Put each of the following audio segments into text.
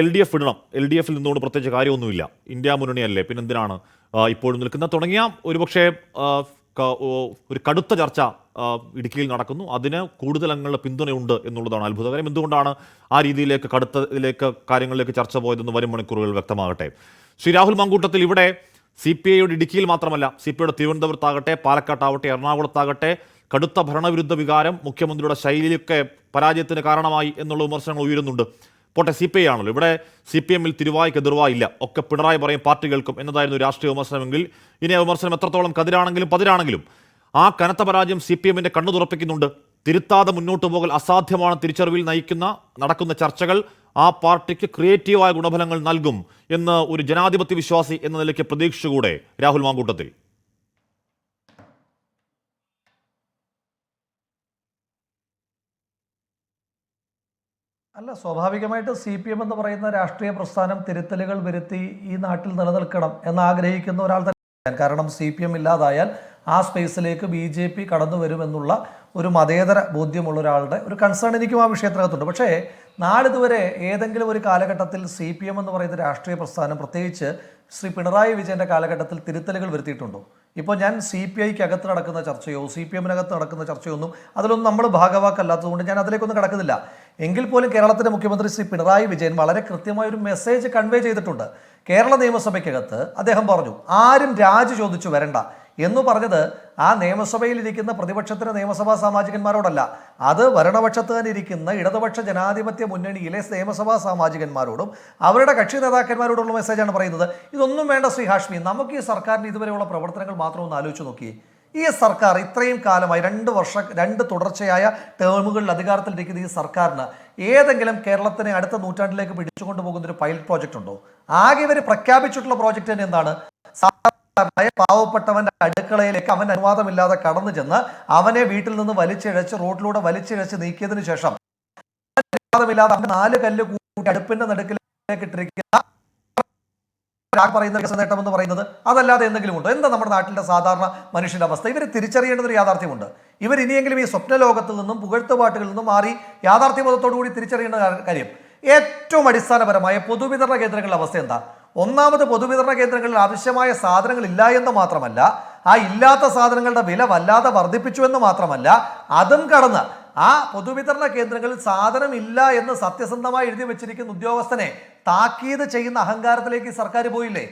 LDF ഇടണം, LDF നിന്നുകൊണ്ട് പ്രത്യേകിച്ച് കാര്യമൊന്നുമില്ല, ഇന്ത്യ മുന്നണിയല്ലേ, പിന്നെന്തിനാണ് ഇപ്പോഴും നിൽക്കുന്നത് തുടങ്ങിയ ഒരുപക്ഷെ ഒരു കടുത്ത ചർച്ച ഇടുക്കിയിൽ നടക്കുന്നു. അതിന് കൂടുതൽ അംഗങ്ങളുടെ പിന്തുണയുണ്ട് എന്നുള്ളതാണ് അത്ഭുതകരം. എന്തുകൊണ്ടാണ് ആ രീതിയിലേക്ക് കാര്യങ്ങളിലേക്ക് ചർച്ച പോയതെന്ന് വരും മണിക്കൂറുകൾ വ്യക്തമാകട്ടെ. ശ്രീ രാഹുൽ മാങ്കൂട്ടത്തിൽ, ഇവിടെ CPIയുടെ ഇടുക്കിയിൽ മാത്രമല്ല, CPIയുടെ തിരുവനന്തപുരത്താകട്ടെ, പാലക്കാട്ടാവട്ടെ, എറണാകുളത്താകട്ടെ കടുത്ത ഭരണവിരുദ്ധ വികാരം, മുഖ്യമന്ത്രിയുടെ ശൈലിയൊക്കെ പരാജയത്തിന് കാരണമായി എന്നുള്ള വിമർശനങ്ങൾ ഉയരുന്നുണ്ട്. പോട്ടെ, CPI ആണല്ലോ, ഇവിടെ CPMൽ തിരുവായ്ക്ക് എതിർവായില്ല, ഒക്കെ പിണറായി പറയും പാർട്ടി കേൾക്കും എന്നതായിരുന്നു രാഷ്ട്രീയ വിമർശനമെങ്കിൽ ഇനി ആ വിമർശനം എത്രത്തോളം കതിരാണെങ്കിലും പതിരാണെങ്കിലും ആ കനത്ത പരാജയം CPMന്റെ കണ്ണു തുറപ്പിക്കുന്നുണ്ട്. തിരുത്താതെ മുന്നോട്ട് പോകൽ അസാധ്യമാണ് തിരിച്ചറിവിൽ നടക്കുന്ന ചർച്ചകൾ ആ പാർട്ടിക്ക് ക്രിയേറ്റീവായ ഗുണഫലങ്ങൾ നൽകും എന്ന് ഒരു ജനാധിപത്യ വിശ്വാസി എന്ന നിലയ്ക്ക് പ്രതീക്ഷിച്ചുകൂടെ രാഹുൽ മാങ്കൂട്ടത്തിൽ? അല്ല, സ്വാഭാവികമായിട്ട് CPM എന്ന് പറയുന്ന രാഷ്ട്രീയ പ്രസ്ഥാനം തിരുത്തലുകൾ വരുത്തി ഈ നാട്ടിൽ നിലനിൽക്കണം എന്നാഗ്രഹിക്കുന്ന ഒരാൾ തന്നെ. കാരണം CPM ഇല്ലാതായാൽ ആ സ്പേസിലേക്ക് BJP കടന്നു വരുമെന്നുള്ള ഒരു മതേതര ബോധ്യമുള്ള ഒരാളുടെ ഒരു കൺസേൺ എനിക്കും ആ വിഷയത്തിനകത്തുണ്ട്. പക്ഷേ നാളിതുവരെ ഏതെങ്കിലും ഒരു കാലഘട്ടത്തിൽ CPM എന്ന് പറയുന്ന രാഷ്ട്രീയ പ്രസ്ഥാനം, പ്രത്യേകിച്ച് ശ്രീ പിണറായി വിജയൻ്റെ കാലഘട്ടത്തിൽ തിരുത്തലുകൾ വരുത്തിയിട്ടുണ്ടോ? ഇപ്പോൾ ഞാൻ CPIക്ക് അകത്ത് നടക്കുന്ന ചർച്ചയോ CPMനകത്ത് നടക്കുന്ന ചർച്ചയോ ഒന്നും അതിലൊന്നും നമ്മൾ ഭാഗവാക്കല്ലാത്തതുകൊണ്ട് ഞാൻ അതിലേക്കൊന്നും കടക്കുന്നില്ല. എങ്കിൽ പോലും കേരളത്തിൻ്റെ മുഖ്യമന്ത്രി ശ്രീ പിണറായി വിജയൻ വളരെ കൃത്യമായൊരു മെസ്സേജ് കൺവേ ചെയ്തിട്ടുണ്ട്. കേരള നിയമസഭയ്ക്കകത്ത് അദ്ദേഹം പറഞ്ഞു, ആരും രാജി ചോദിച്ചു വരണ്ട എന്ന് പറഞ്ഞത് ആ നിയമസഭയിലിരിക്കുന്ന പ്രതിപക്ഷത്തിന് നിയമസഭാ സാമാജികന്മാരോടല്ല, അത് ഭരണപക്ഷത്ത് തന്നെ ഇരിക്കുന്ന ഇടതുപക്ഷ ജനാധിപത്യ മുന്നണിയിലെ നിയമസഭാ സാമാജികന്മാരോടും അവരുടെ കക്ഷി നേതാക്കന്മാരോടുള്ള മെസ്സേജാണ് പറയുന്നത്. ഇതൊന്നും വേണ്ട ശ്രീ ഹാഷ്മി, നമുക്ക് ഈ സർക്കാരിന് ഇതുവരെയുള്ള പ്രവർത്തനങ്ങൾ മാത്രം ഒന്ന് ആലോചിച്ച് നോക്കിയേ. ഈ സർക്കാർ ഇത്രയും കാലമായി 2 തുടർച്ചയായ ടേമുകളിൽ അധികാരത്തിലിരിക്കുന്ന ഈ സർക്കാരിന് ഏതെങ്കിലും കേരളത്തിനെ അടുത്ത നൂറ്റാണ്ടിലേക്ക് പിടിച്ചുകൊണ്ടു പോകുന്ന ഒരു പൈലറ്റ് പ്രോജക്റ്റ് ഉണ്ടോ? ആകെ ഇവർ പ്രഖ്യാപിച്ചിട്ടുള്ള പ്രോജക്റ്റ് തന്നെ എന്താണ്? പാവപ്പെട്ടവന്റെ അടുക്കളയിലേക്ക് അവൻ അനുവാദമില്ലാതെ കടന്നു ചെന്ന് അവനെ വീട്ടിൽ നിന്ന് വലിച്ചിഴച്ച് റോഡിലൂടെ വലിച്ചിഴച്ച് നീക്കിയതിനു ശേഷം അനുവാദമില്ലാതെ അവന്റെ 4 കല്ല് കൂട്ടി അടുപ്പിന്റെ നടുക്കിലേക്ക് ഇട്ടിരിക്കുന്ന പറയുന്ന നേട്ടമെന്ന് പറയുന്നത് അതല്ലാതെ എന്തെങ്കിലും ഉണ്ടോ? എന്താ നമ്മുടെ നാട്ടിലെ സാധാരണ മനുഷ്യന്റെ അവസ്ഥ? ഇവർ തിരിച്ചറിയേണ്ടുന്ന ഒരു യാഥാർത്ഥ്യമുണ്ട്. ഇവർ ഇനിയെങ്കിലും ഈ സ്വപ്ന ലോകത്തിൽ നിന്നും പുകഴ്ത്തുപാട്ടുകളിൽ നിന്നും മാറി യാഥാർത്ഥ്യബോധത്തോടു കൂടി തിരിച്ചറിയേണ്ട കാര്യം, ഏറ്റവും അടിസ്ഥാനപരമായ പൊതുവിതരണ കേന്ദ്രങ്ങളുടെ അവസ്ഥ എന്താ? ഒന്നാമത്, പൊതുവിതരണ കേന്ദ്രങ്ങളിൽ ആവശ്യമായ സാധനങ്ങൾ ഇല്ല എന്ന് മാത്രമല്ല, ആ ഇല്ലാത്ത സാധനങ്ങളുടെ വില വല്ലാതെ വർദ്ധിപ്പിച്ചു എന്ന് മാത്രമല്ല, അതും കടന്ന് ആ പൊതുവിതരണ കേന്ദ്രങ്ങളിൽ സാധനം ഇല്ല എന്ന് സത്യസന്ധമായി എഴുതി വെച്ചിരിക്കുന്ന ഉദ്യോഗസ്ഥനെ താക്കീത് ചെയ്യുന്ന അഹങ്കാരത്തിലേക്ക് സർക്കാർ പോയില്ലേ?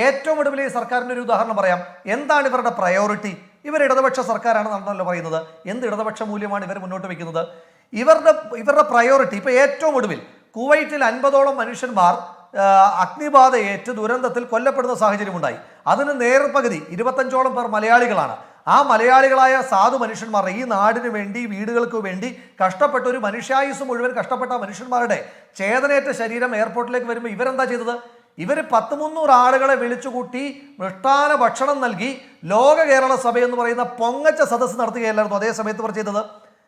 ഏറ്റവും ഒടുവിൽ ഈ സർക്കാരിൻ്റെ ഒരു ഉദാഹരണം പറയാം. എന്താണ് ഇവരുടെ പ്രയോറിറ്റി? ഇവർ ഇടതുപക്ഷ സർക്കാരാണെന്നാണല്ലോ പറയുന്നത്. എന്ത് ഇടതുപക്ഷ മൂല്യമാണ് ഇവർ മുന്നോട്ട് വയ്ക്കുന്നത്? ഇവരുടെ പ്രയോറിറ്റി ഇപ്പോൾ ഏറ്റവും ഒടുവിൽ കുവൈറ്റിൽ 50ഓളം മനുഷ്യന്മാർ അഗ്നിബാധയേറ്റ് ദുരന്തത്തിൽ കൊല്ലപ്പെടുന്ന സാഹചര്യമുണ്ടായി. അതിന് നേർപകുതി 25ഓളം പേർ മലയാളികളാണ്. ആ മലയാളികളായ സാധു മനുഷ്യന്മാരുടെ, ഈ നാടിന് വേണ്ടി വീടുകൾക്ക് വേണ്ടി കഷ്ടപ്പെട്ട ഒരു മനുഷ്യായുസ് മുഴുവൻ കഷ്ടപ്പെട്ട മനുഷ്യന്മാരുടെ ചേതനയേറ്റ ശരീരം എയർപോർട്ടിലേക്ക് വരുമ്പോൾ ഇവരെന്താ ചെയ്തത്? ഇവർ 100-300 ആളുകളെ വിളിച്ചുകൂട്ടി മൃഷ്ടാന ഭക്ഷണം നൽകി ലോക കേരള സഭ എന്ന് പറയുന്ന പൊങ്ങച്ച സദസ്സ് നടത്തുകയല്ലായിരുന്നു അതേ സമയത്ത് ഇവർ ചെയ്തത്?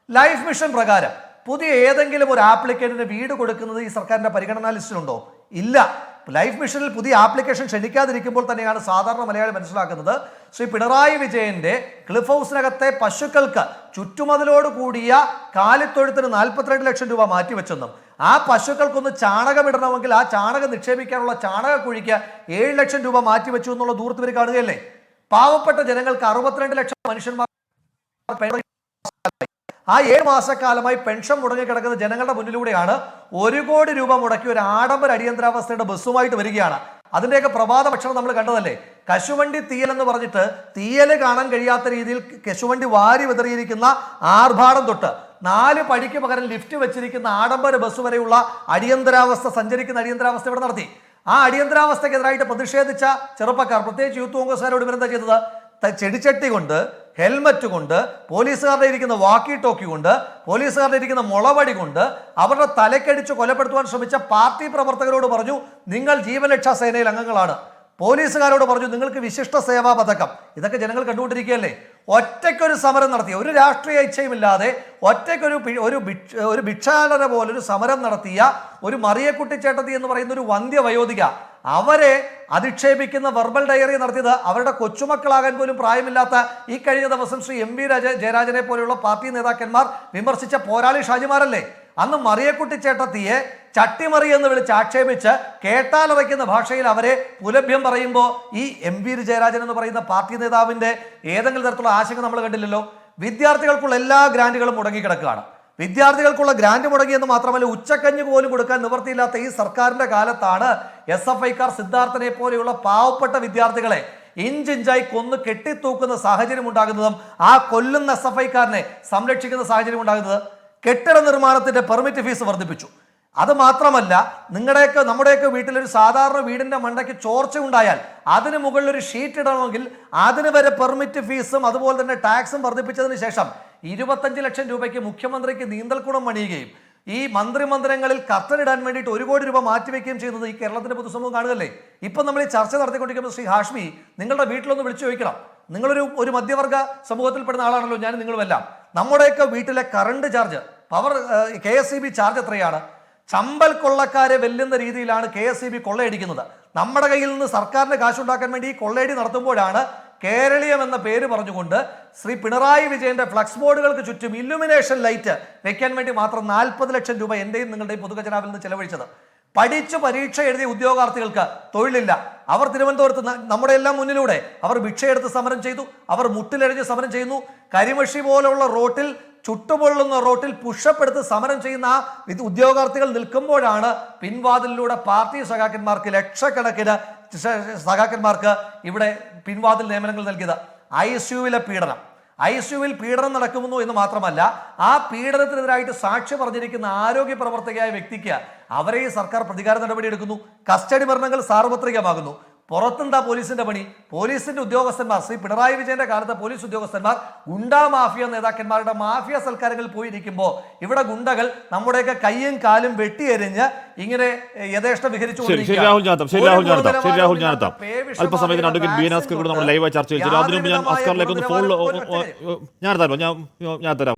ലൈഫ് മിഷൻ പ്രകാരം പുതിയ ഏതെങ്കിലും ഒരു ആപ്ലിക്കന്റിന് വീട് കൊടുക്കുന്നത് ഈ സർക്കാരിന്റെ പരിഗണനാ ലിസ്റ്റിലുണ്ടോ? ഇല്ല. ലൈഫ് മിഷനിൽ പുതിയ ആപ്ലിക്കേഷൻ ക്ഷണിക്കാതിരിക്കുമ്പോൾ തന്നെയാണ് സാധാരണ മലയാളി മനസ്സിലാക്കുന്നത് ശ്രീ പിണറായി വിജയന്റെ ക്ലിഫ് ഹൗസിനകത്തെ പശുക്കൾക്ക് ചുറ്റുമതിലോട് കൂടിയ കാലിത്തൊഴുത്തിന് 42 ലക്ഷം രൂപ മാറ്റിവെച്ചെന്നും ആ പശുക്കൾക്കൊന്ന് ചാണകമിടണമെങ്കിൽ ആ ചാണകം നിക്ഷേപിക്കാനുള്ള ചാണക കുഴിക്ക് 7 ലക്ഷം രൂപ മാറ്റിവെച്ചു എന്നുള്ള ദൂരത്ത് ഇവർ കാണുകയല്ലേ? പാവപ്പെട്ട ജനങ്ങൾക്ക് 62 ലക്ഷം മനുഷ്യന്മാർ ആ 7 മാസക്കാലമായി പെൻഷൻ മുടങ്ങിക്കിടക്കുന്ന ജനങ്ങളുടെ മുന്നിലൂടെയാണ് 1 കോടി രൂപ മുടക്കി ഒരു ആഡംബര അടിയന്തരാവസ്ഥയുടെ ബസ്സുമായിട്ട് വരികയാണ്. അതിൻ്റെയൊക്കെ പ്രഭാത ഭക്ഷണം നമ്മൾ കണ്ടതല്ലേ? കശുവണ്ടി തീയൽ എന്ന് പറഞ്ഞിട്ട് തീയല് കാണാൻ കഴിയാത്ത രീതിയിൽ കശുവണ്ടി വാരി വിതറിയിരിക്കുന്ന ആർഭാടം തൊട്ട് 4 പടിക്ക് പകരം ലിഫ്റ്റ് വെച്ചിരിക്കുന്ന ആഡംബര ബസ് വരെയുള്ള സഞ്ചരിക്കുന്ന അടിയന്തരാവസ്ഥ ഇവിടെ നടത്തി. ആ അടിയന്തരാവസ്ഥക്കെതിരായിട്ട് പ്രതിഷേധിച്ച ചെറുപ്പക്കാർ, പ്രത്യേകിച്ച് യൂത്ത് കോൺഗ്രസ്സുകാരോട് ഇവരെന്താ ചെയ്തത്? ചെടിച്ചട്ടി കൊണ്ട്, ഹെൽമറ്റ് കൊണ്ട്, പോലീസുകാരുടെ ഇരിക്കുന്ന വാക്കി ടോക്കി കൊണ്ട്, പോലീസുകാരുടെ ഇരിക്കുന്ന മുളവടി കൊണ്ട് അവരുടെ തലക്കടിച്ച് കൊലപ്പെടുത്തുവാൻ ശ്രമിച്ച പാർട്ടി പ്രവർത്തകരോട് പറഞ്ഞു, നിങ്ങൾ ജീവരക്ഷാ സേനയിൽ അംഗങ്ങളാണ്. പോലീസുകാരോട് പറഞ്ഞു, നിങ്ങൾക്ക് വിശിഷ്ട സേവാ പതക്കം. ഇതൊക്കെ ജനങ്ങൾ കണ്ടുകൊണ്ടിരിക്കുകയല്ലേ? ഒറ്റയ്ക്കൊരു സമരം നടത്തിയ, ഒരു രാഷ്ട്രീയ ഇച്ഛയുമില്ലാതെ ഒറ്റയ്ക്കൊരു ഒരു ഭിക്ഷാടന പോലൊരു സമരം നടത്തിയ ഒരു മറിയക്കുട്ടിച്ചേട്ടത്തി എന്ന് പറയുന്ന ഒരു വന്ധ്യവയോധിക, അവരെ അധിക്ഷേപിക്കുന്ന വെർബൽ ഡയറി നടത്തിയത് അവരുടെ കൊച്ചുമക്കളാകാൻ പോലും പ്രായമില്ലാത്ത ഈ കഴിഞ്ഞ ദിവസം ശ്രീ MV ജയരാജനെ പോലെയുള്ള പാർട്ടി നേതാക്കന്മാർ വിമർശിച്ച പോരാളി ഷാജിമാരല്ലേ? അന്ന് മറിയക്കുട്ടിച്ചേട്ടത്തിയെ ചട്ടിമറി എന്ന് വിളിച്ച് ആക്ഷേപിച്ച് കേട്ടാലറയ്ക്കുന്ന ഭാഷയിൽ അവരെ പുലഭ്യം പറയുമ്പോൾ ഈ എം.വി. ജയരാജൻ എന്ന് പറയുന്ന പാർട്ടി നേതാവിന്റെ ഏതെങ്കിലും തരത്തിലുള്ള ആശങ്ക നമ്മൾ കണ്ടില്ലല്ലോ. വിദ്യാർത്ഥികൾക്കുള്ള എല്ലാ ഗ്രാന്റുകളും മുടങ്ങിക്കിടക്കുകയാണ്. വിദ്യാർത്ഥികൾക്കുള്ള ഗ്രാന്റ് മുടങ്ങിയെന്ന് മാത്രമല്ല, ഉച്ചക്കഞ്ഞ് പോലും കൊടുക്കാൻ നിവൃത്തിയില്ലാത്ത ഈ സർക്കാരിന്റെ കാലത്താണ് SFIക്കാർ സിദ്ധാർത്ഥനെ പോലെയുള്ള പാവപ്പെട്ട വിദ്യാർത്ഥികളെ ഇഞ്ചിഞ്ചായി കൊന്ന് കെട്ടിത്തൂക്കുന്ന സാഹചര്യം ഉണ്ടാകുന്നതും ആ കൊല്ലുന്ന SFIക്കാരനെ സംരക്ഷിക്കുന്ന സാഹചര്യം ഉണ്ടാകുന്നത്. കെട്ടിട നിർമ്മാണത്തിന്റെ പെർമിറ്റ് ഫീസ് വർദ്ധിപ്പിച്ചു. അത് മാത്രമല്ല, നമ്മുടെയൊക്കെ വീട്ടിലൊരു സാധാരണ വീടിന്റെ മണ്ടയ്ക്ക് ചോർച്ച ഉണ്ടായാൽ അതിന് മുകളിൽ ഒരു ഷീറ്റ് ഇടണമെങ്കിൽ അതിന് വരെ പെർമിറ്റ് ഫീസും അതുപോലെ തന്നെ ടാക്സും വർദ്ധിപ്പിച്ചതിന് ശേഷം 25 ലക്ഷം രൂപയ്ക്ക് മുഖ്യമന്ത്രിക്ക് നീന്തൽക്കുളം പണിയുകയും ഈ മന്ത്രിമന്ദിരങ്ങളിൽ കർട്ടനിടാൻ വേണ്ടിയിട്ട് 1 കോടി രൂപ മാറ്റിവെക്കുകയും ചെയ്യുന്നത് ഈ കേരളത്തിന്റെ പൊതുസമൂഹം കാണുകയല്ലേ. ഇപ്പം നമ്മൾ ഈ ചർച്ച നടത്തിക്കൊണ്ടിരിക്കുമ്പോൾ ശ്രീ ഹാഷ്മി, നിങ്ങളുടെ വീട്ടിലൊന്ന് വിളിച്ചു ചോദിക്കണം. നിങ്ങളൊരു മധ്യവർഗ സമൂഹത്തിൽപ്പെടുന്ന ആളാണല്ലോ ഞാൻ നിങ്ങളുമെല്ലാം. നമ്മുടെയൊക്കെ വീട്ടിലെ current charge, power KSEB charge എത്രയാണ്? ചമ്പൽ കൊള്ളക്കാരെ വെല്ലുന്ന രീതിയിലാണ് KSEB കൊള്ളയടിക്കുന്നത്. നമ്മുടെ കയ്യിൽ നിന്ന് സർക്കാരിന് കാശുണ്ടാക്കാൻ വേണ്ടി ഈ കൊള്ളയടി നടത്തുമ്പോഴാണ് കേരളീയം എന്ന പേര് പറഞ്ഞുകൊണ്ട് ശ്രീ പിണറായി വിജയന്റെ ഫ്ലക്സ് ബോർഡുകൾക്ക് ചുറ്റും ഇല്ലുമിനേഷൻ ലൈറ്റ് വെക്കാൻ വേണ്ടി മാത്രം 40 ലക്ഷം രൂപ എന്റെയും നിങ്ങളുടെയും പൊതുഖജനാവിൽ നിന്ന് ചെലവഴിച്ചത്. പഠിച്ചു പരീക്ഷ എഴുതിയ ഉദ്യോഗാർത്ഥികൾക്ക് തൊഴിലില്ല. അവർ തിരുവനന്തപുരത്ത് നമ്മുടെ എല്ലാം മുന്നിലൂടെ അവർ ഭിക്ഷയെടുത്ത് സമരം ചെയ്തു, അവർ മുട്ടിലെഴിഞ്ഞ് സമരം ചെയ്യുന്നു. കരിമഷി പോലുള്ള റോട്ടിൽ, ചുട്ടുപൊള്ളുന്ന റോട്ടിൽ പുഷപ്പ് എടുത്ത് സമരം ചെയ്യുന്ന ആ ഉദ്യോഗാർത്ഥികൾ നിൽക്കുമ്പോഴാണ് പിൻവാതിലിലൂടെ പാർട്ടി സഖാക്കന്മാർക്ക്, ലക്ഷക്കണക്കിന് സഖാക്കന്മാർക്ക് ഇവിടെ പിൻവാതിൽ നിയമനങ്ങൾ നൽകിയത്. ICUവിലെ പീഡനം, ICUവിൽ പീഡനം നടക്കുന്നു എന്ന് മാത്രമല്ല, ആ പീഡനത്തിനെതിരായിട്ട് സാക്ഷി പറഞ്ഞിരിക്കുന്ന ആരോഗ്യ പ്രവർത്തകയായ വ്യക്തിക്ക് അവരെ ഈ സർക്കാർ പ്രതികാര നടപടി എടുക്കുന്നു. കസ്റ്റഡി മരണങ്ങൾ സാർവത്രികമാകുന്നു. പുറത്തെന്താ പോലീസിന്റെ പണി? പോലീസിന്റെ ഉദ്യോഗസ്ഥന്മാർ, ശ്രീ പിണറായി വിജയന്റെ കാലത്തെ പോലീസ് ഉദ്യോഗസ്ഥന്മാർ ഗുണ്ടാ മാഫിയ നേതാക്കന്മാരുടെ മാഫിയ സൽക്കാരങ്ങളിൽ പോയിരിക്കുമ്പോൾ ഇവിടെ ഗുണ്ടകൾ നമ്മുടെയൊക്കെ കയ്യും കാലും വെട്ടിയെരിഞ്ഞ് ഇങ്ങനെ യഥേഷ്ടം അല്പസമയത്തിനടുക്കിൽ ബീനാസ്കർ കൂടെ നമ്മൾ ലൈവായി ചർച്ച ചെയ്തു. അതിനു മുമ്പ് ഞാൻ അസ്കറിലേക്ക് ഒന്ന് ഫോണിൽ ഞാൻ തരാം.